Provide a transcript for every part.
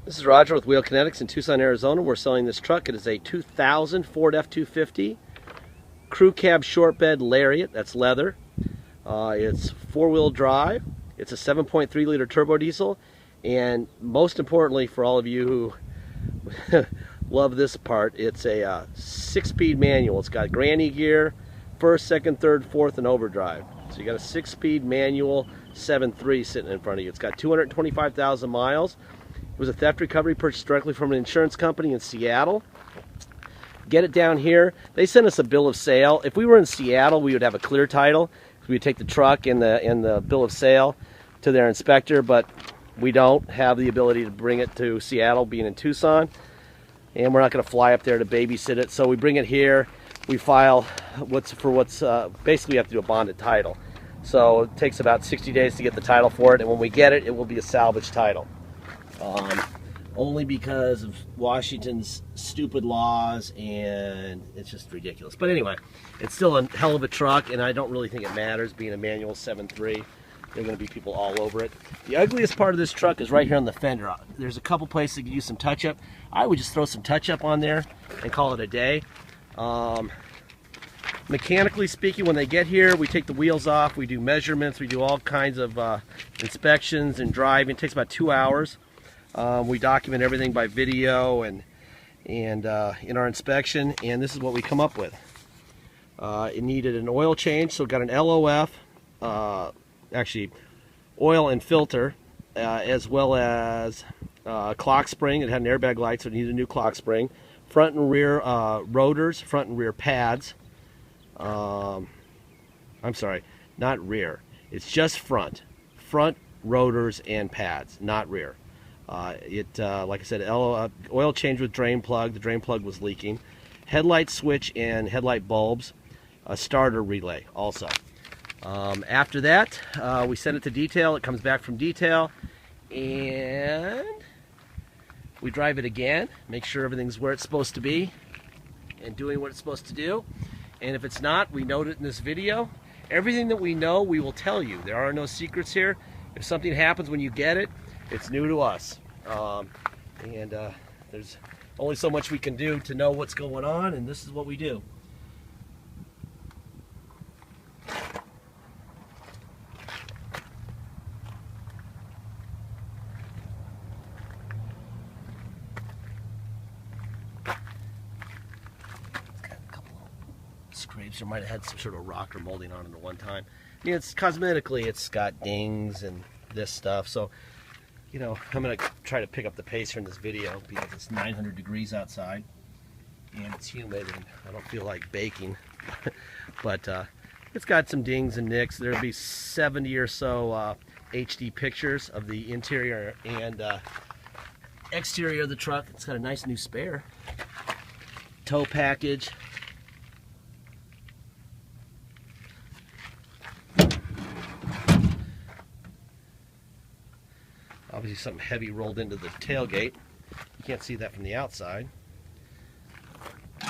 This is Roger with Wheel Kinetics in Tucson, Arizona. We're selling this truck. It is a 2000 Ford F-250 crew cab short bed Lariat. That's leather. It's four-wheel drive. It's a 7.3 liter turbo diesel, and most importantly for all of you who love this part, it's a 6-speed manual. It's got granny gear, first, second, third, fourth, and overdrive. So you got a 6-speed manual 7.3 sitting in front of you. It's got 225,000 miles. It was a theft recovery purchased directly from an insurance company in Seattle. Get it down here. They sent us a bill of sale. If we were in Seattle, we would have a clear title. We would take the truck and the bill of sale to their inspector, but we don't have the ability to bring it to Seattle, being in Tucson, and we're not going to fly up there to babysit it. So we bring it here. We file basically we have to do a bonded title. So it takes about 60 days to get the title for it, and when we get it, it will be a salvage title. Only because of Washington's stupid laws, and it's just ridiculous. But anyway, it's still a hell of a truck, and I don't really think it matters being a manual 7.3. There are going to be people all over it. The ugliest part of this truck is right here on the fender. There's a couple places that could use some touch-up. I would just throw some touch-up on there and call it a day. Mechanically speaking, when they get here, we take the wheels off, we do measurements, we do all kinds of inspections and driving. It takes about 2 hours. We document everything by video and in our inspection, and this is what we come up with. It needed an oil change, so it got an LOF, actually oil and filter, as well as clock spring. It had an airbag light, so it needed a new clock spring. Front and rear rotors, front and rear pads. I'm sorry, not rear. It's just front rotors and pads, not rear. Like I said, oil change with drain plug. The drain plug was leaking. Headlight switch and headlight bulbs. A starter relay also. After that, we send it to detail. It comes back from detail, and we drive it again. Make sure everything's where it's supposed to be and doing what it's supposed to do. And if it's not, we note it in this video. Everything that we know, we will tell you. There are no secrets here. If something happens when you get it, it's new to us. There's only so much we can do to know what's going on, and this is what we do. Scrapes. There might have had some sort of rock or molding on it at one time. I mean, it's cosmetically, it's got dings and this stuff. So, you know, I'm going to try to pick up the pace here in this video because it's 900 degrees outside and it's humid and I don't feel like baking. But it's got some dings and nicks. There'll be 70 or so HD pictures of the interior and exterior of the truck. It's got a nice new spare. Tow package. Obviously something heavy rolled into the tailgate. You can't see that from the outside. The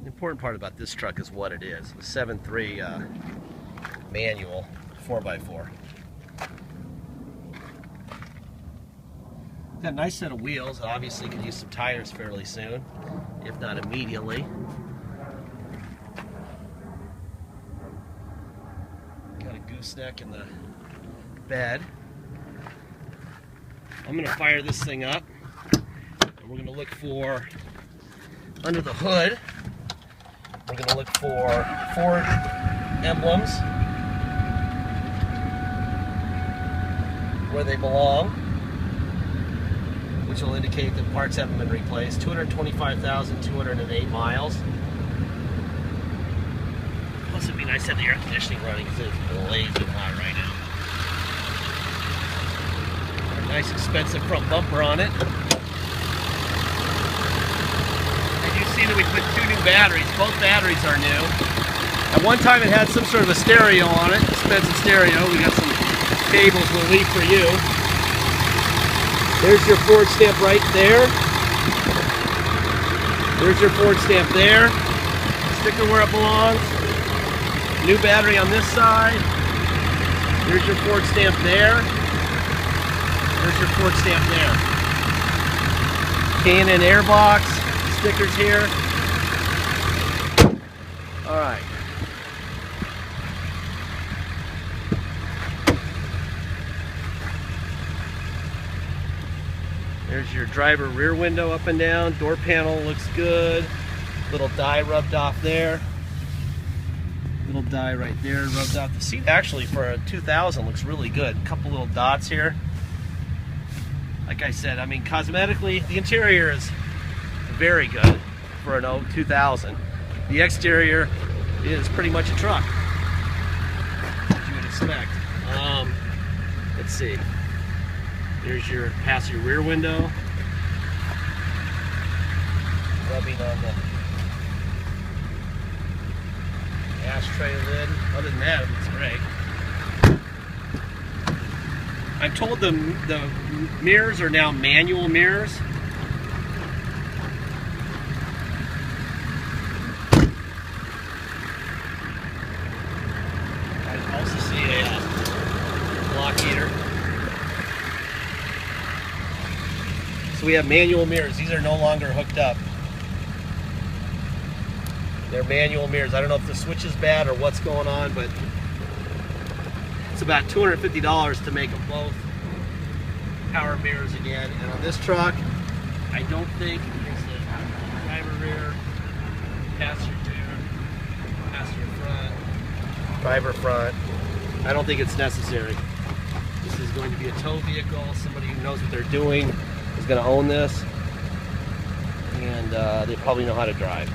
important part about this truck is what it is. The 7.3 manual 4x4. Got a nice set of wheels. Obviously could use some tires fairly soon, if not immediately. Gooseneck in the bed. I'm going to fire this thing up, and we're going to look for, under the hood, we're going to look for Ford emblems where they belong, which will indicate that parts haven't been replaced. 225,208 miles. Plus, it'd be nice to have the air conditioning running because it's blazing hot right now. Got a nice expensive front bumper on it. And you see that we put 2 new batteries. Both batteries are new. At one time it had some sort of a stereo on it, expensive stereo. We got some cables we'll leave for you. There's your Ford stamp right there. There's your Ford stamp there. Sticker where it belongs. New battery on this side. Here's your Ford stamp there. There's your Ford stamp there. K&N airbox, stickers here. All right. There's your driver rear window up and down. Door panel looks good. Little dye rubbed off there. Little dye right there rubbed off. The seat actually for a 2000 looks really good. A couple little dots here. Like I said, I mean, cosmetically, the interior is very good for an 2000. The exterior is pretty much a truck, as you would expect. Let's see. There's your passenger rear window. Rubbing on the ashtray lid. Other than that, it looks great. I'm told the mirrors are now manual mirrors. I also see a block heater. So we have manual mirrors. These are no longer hooked up. They're manual mirrors. I don't know if the switch is bad or what's going on, but it's about $250 to make them both power mirrors again. And on this truck, I don't think it's the driver rear, passenger rear, passenger front, driver front. I don't think it's necessary. This is going to be a tow vehicle. Somebody who knows what they're doing is going to own this, and they probably know how to drive.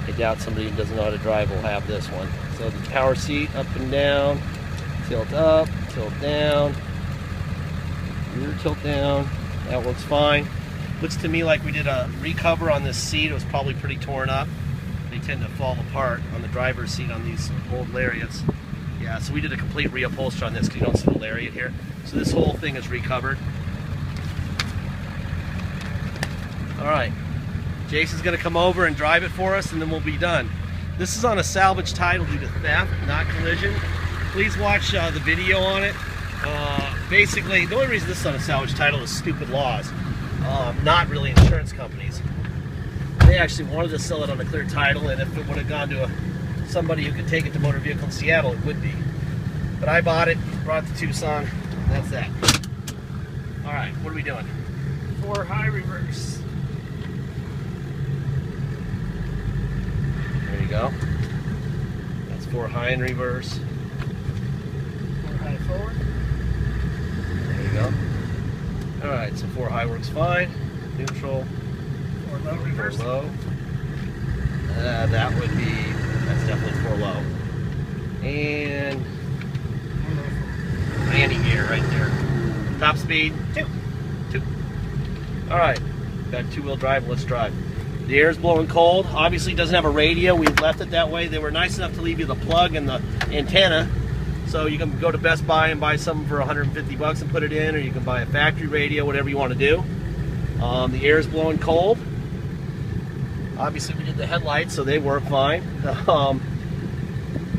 I doubt somebody who doesn't know how to drive will have this one. So the power seat up and down, tilt up, tilt down, rear tilt down. That looks fine. Looks to me like we did a recover on this seat. It was probably pretty torn up. They tend to fall apart on the driver's seat on these old Lariats. Yeah, so we did a complete reupholster on this because you don't see the Lariat here. So this whole thing is recovered. All right, Jason's gonna come over and drive it for us, and then we'll be done. This is on a salvage title due to theft, not collision. Please watch the video on it. Basically, the only reason this is on a salvage title is stupid laws, not really insurance companies. They actually wanted to sell it on a clear title, and if it would have gone to somebody who could take it to Motor Vehicle in Seattle, it would be. But I bought it, brought it to Tucson, and that's that. All right, what are we doing? 4 high reverse. There you go. That's 4 high in reverse. 4 high forward. There you go. All right, so 4 high works fine. Neutral. 4 low reverse. 4 low. That would be, that's definitely 4 low. And landing gear right there. Top speed, 2. All right, got 2-wheel drive, let's drive. The air's blowing cold. Obviously it doesn't have a radio. We left it that way. They were nice enough to leave you the plug and the antenna. So you can go to Best Buy and buy something for 150 bucks and put it in, or you can buy a factory radio, whatever you want to do. The air's blowing cold. Obviously we did the headlights, so they work fine.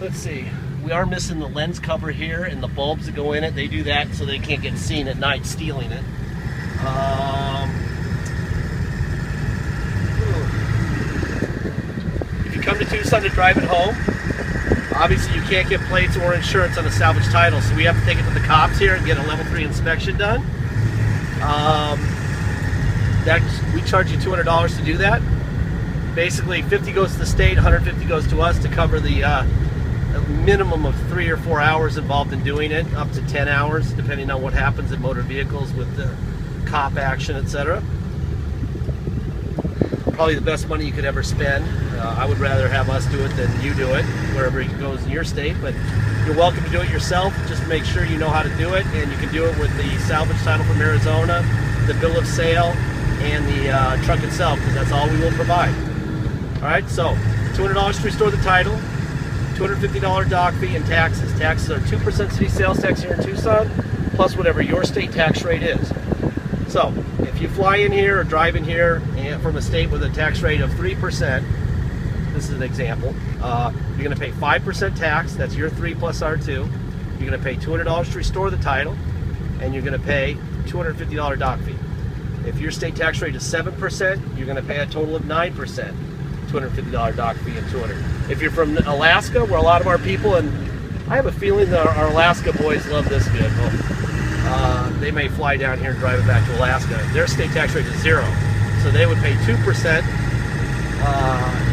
Let's see. We are missing the lens cover here and the bulbs that go in it. They do that so they can't get seen at night stealing it. If you come to Tucson to drive it home, obviously you can't get plates or insurance on a salvage title, so we have to take it to the cops here and get a level 3 inspection done. We charge you $200 to do that. Basically, 50 goes to the state, 150 goes to us to cover the a minimum of 3 or 4 hours involved in doing it, up to 10 hours, depending on what happens in motor vehicles with the cop action, etc. Probably the best money you could ever spend. I would rather have us do it than you do it, wherever it goes in your state, but you're welcome to do it yourself. Just make sure you know how to do it, and you can do it with the salvage title from Arizona, the bill of sale, and the truck itself, because that's all we will provide. All right, so $200 to restore the title, $250 dock fee, and taxes. Taxes are 2% city sales tax here in Tucson, plus whatever your state tax rate is. So if you fly in here or drive in here from a state with a tax rate of 3%, this is an example, you're going to pay 5% tax, that's your 3 plus R2, you're going to pay $200 to restore the title, and you're going to pay $250 dock fee. If your state tax rate is 7%, you're going to pay a total of 9%, $250 dock fee and $200. If you're from Alaska, where a lot of our people, and I have a feeling that our Alaska boys love this vehicle. They may fly down here and drive it back to Alaska. Their state tax rate is 0, so they would pay 2%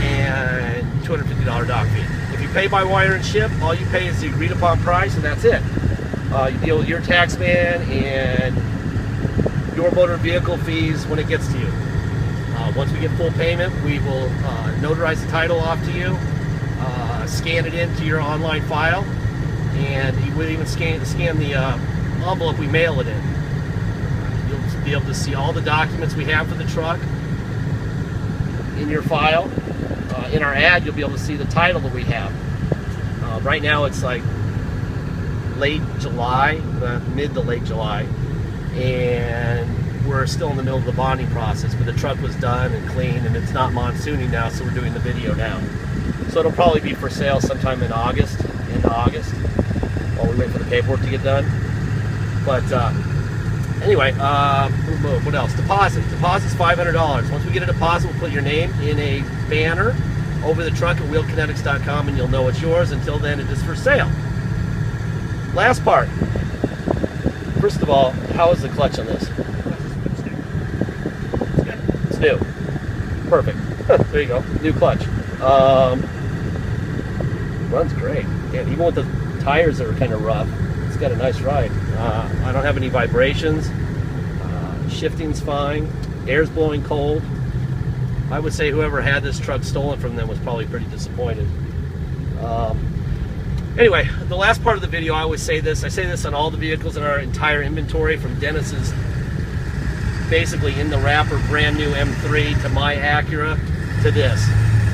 and $250 dock fee. If you pay by wire and ship, all you pay is the agreed upon price, and that's it. You deal with your tax man and your motor vehicle fees when it gets to you. Once we get full payment, we will notarize the title off to you, scan it into your online file, and we'll even scan the envelope we mail it in. You'll be able to see all the documents we have for the truck in your file. In our ad, you'll be able to see the title that we have. Right now it's like late July, mid to late July, and we're still in the middle of the bonding process, but the truck was done and clean, and it's not monsooning now, so we're doing the video now. So it'll probably be for sale sometime in August, while we wait for the paperwork to get done. But anyway, what else? Deposit's $500. Once we get a deposit, we'll put your name in a banner over the truck at wheelkinetics.com, and you'll know it's yours. Until then, it is for sale. Last part. First of all, how is the clutch on this? It's new. Perfect. There you go. New clutch. Runs great. Yeah, even with the tires that are kind of rough, it's got a nice ride. I don't have any vibrations. Shifting's fine. Air's blowing cold. I would say whoever had this truck stolen from them was probably pretty disappointed. Anyway, the last part of the video, I always say this. I say this on all the vehicles in our entire inventory, from Dennis's basically in the wrapper brand new M3 to my Acura to this.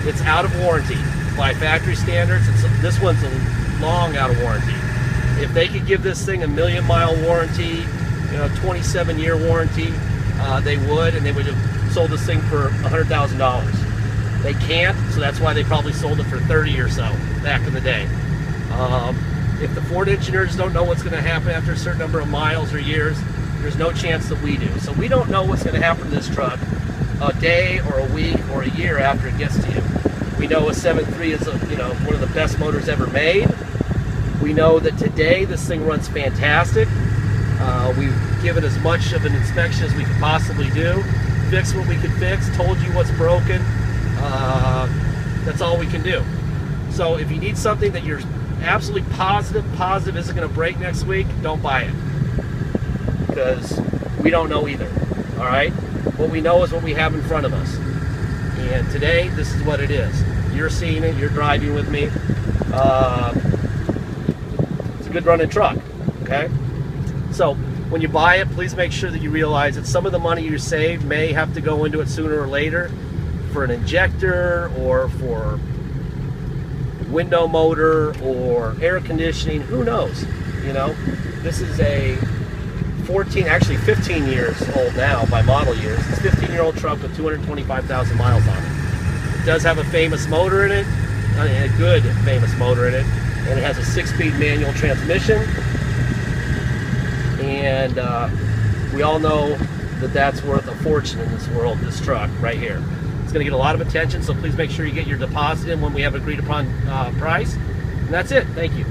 It's out of warranty by factory standards. This one's long out of warranty. If they could give this thing a 1,000,000-mile warranty, 27-year warranty, they would, and they would have sold this thing for $100,000. They can't, so that's why they probably sold it for 30 or so back in the day. If the Ford engineers don't know what's going to happen after a certain number of miles or years, there's no chance that we do. So we don't know what's going to happen to this truck a day or a week or a year after it gets to you. We know a 7.3 is one of the best motors ever made. We know that today this thing runs fantastic. We've given as much of an inspection as we could possibly do, fixed what we could fix, told you what's broken. That's all we can do. So if you need something that you're absolutely positive isn't going to break next week, don't buy it, because we don't know either. All right, what we know is what we have in front of us, and today this is what it is. You're seeing it, you're driving with me. It's a good running truck. Okay, so when you buy it, please make sure that you realize that some of the money you save may have to go into it sooner or later for an injector or for window motor or air conditioning. Who knows? This is a 15 years old now by model years. It's a 15-year-old truck with 225,000 miles on it. It does have a famous motor in it, a good famous motor in it, and it has a 6-speed manual transmission. And we all know that that's worth a fortune in this world, this truck right here. It's going to get a lot of attention, so please make sure you get your deposit in when we have agreed upon price. And that's it. Thank you.